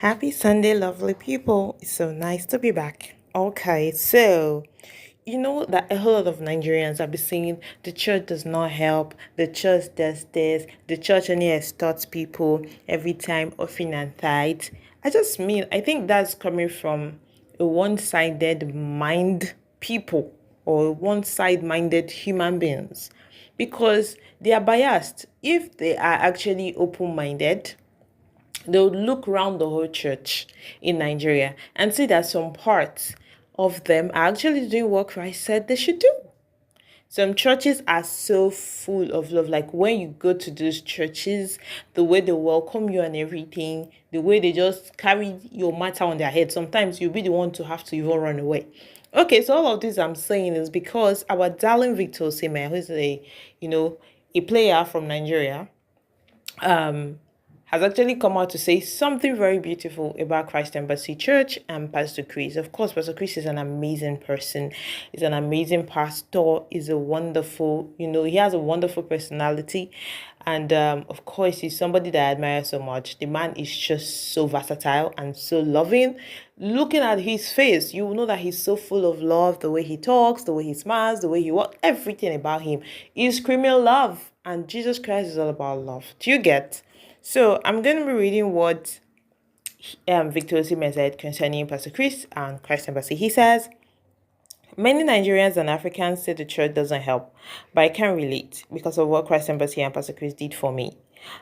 Happy Sunday, lovely people. It's so nice to be back. Okay, so you know that a whole lot of Nigerians have been saying the church does not help, the church does this, the church only extorts people every time offering and tithe. I think that's coming from a one-sided mind people or one-side minded human beings because they are biased. If they are actually open-minded, they would look around the whole church in Nigeria and see that some parts of them are actually doing what Christ said they should do. Some churches are so full of love. Like when you go to those churches, the way they welcome you and everything, the way they just carry your matter on their head. Sometimes you'll be the one to have to even run away. Okay, so all of this I'm saying is because our darling Victor Osimhen, who's a player from Nigeria, um has actually come out to say something very beautiful about Christ Embassy Church and Pastor Chris. Of course, Pastor Chris is an amazing person. He's an amazing pastor. He's a wonderful, he has a wonderful personality. And of course, he's somebody that I admire so much. The man is just so versatile and so loving. Looking at his face, you will know that he's so full of love. The way he talks, the way he smiles, the way he walks, everything about him is screaming love. And Jesus Christ is all about love. Do you get? So I'm going to be reading what Victor Osimhen said concerning Pastor Chris and Christ Embassy. He says, many Nigerians and Africans say the church doesn't help, but I can relate because of what Christ Embassy and Pastor Chris did for me.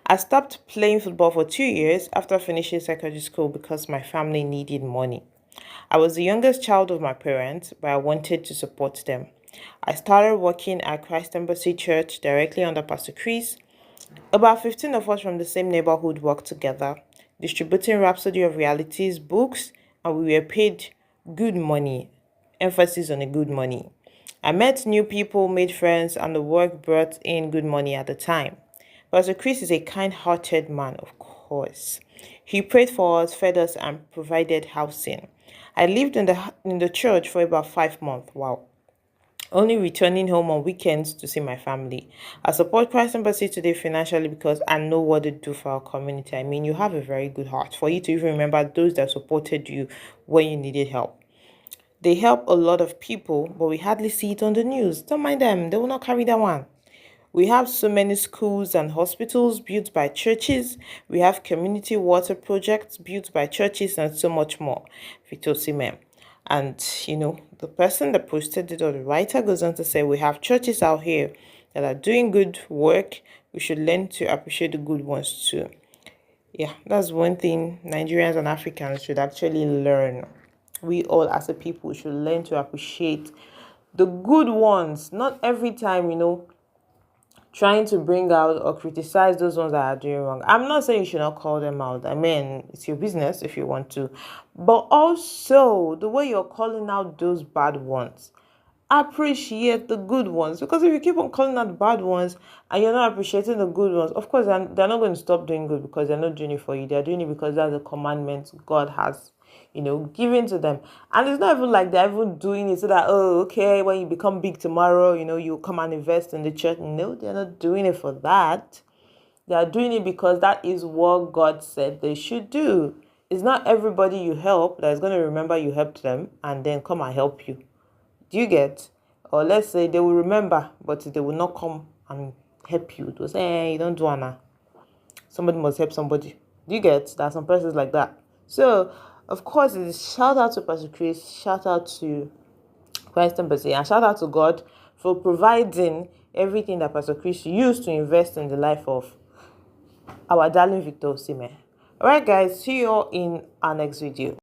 I stopped playing football for 2 years after finishing secondary school because my family needed money. I was the youngest child of my parents, but I wanted to support them. I started working at Christ Embassy Church directly under Pastor Chris. About 15 of us from the same neighborhood worked together, distributing Rhapsody of Realities books, and we were paid good money, emphasis on a good money. I met new people, made friends, and the work brought in good money at the time. Pastor Chris is a kind-hearted man, of course. He prayed for us, fed us, and provided housing. I lived in the church for about 5 months. Wow. Only returning home on weekends to see my family. I support Christ Embassy today financially because I know what they do for our community. I mean, you have a very good heart for you to even remember those that supported you when you needed help. They help a lot of people, but we hardly see it on the news. Don't mind them, they will not carry that one. We have so many schools and hospitals built by churches. We have community water projects built by churches and so much more. Victor Osimhen. And, the person that posted it or the writer goes on to say, we have churches out here that are doing good work. We should learn to appreciate the good ones too. Yeah, that's one thing Nigerians and Africans should actually learn. We all as a people should learn to appreciate the good ones. Not every time, trying to bring out or criticize those ones that are doing wrong. I'm not saying you should not call them out. I mean, it's your business if you want to. But also, the way you're calling out those bad ones, appreciate the good ones. Because if you keep on calling out the bad ones and you're not appreciating the good ones, of course, they're not going to stop doing good because they're not doing it for you. They're doing it because that's the commandment God has given to them. And it's not even like they're even doing it so that, oh, okay, when you become big tomorrow, you come and invest in the church. No, they're not doing it for that. They are doing it because that is what God said they should do. It's not everybody you help that is going to remember you helped them and then come and help you. Do you get? Or let's say they will remember, but they will not come and help you. They'll say, hey, you don't do Anna. Somebody must help somebody. Do you get? There are some persons like that. So, of course, it is shout out to Pastor Chris, shout out to Christ Embassy, and shout out to God for providing everything that Pastor Chris used to invest in the life of our darling Victor Osimhen. Alright, guys, see you all in our next video.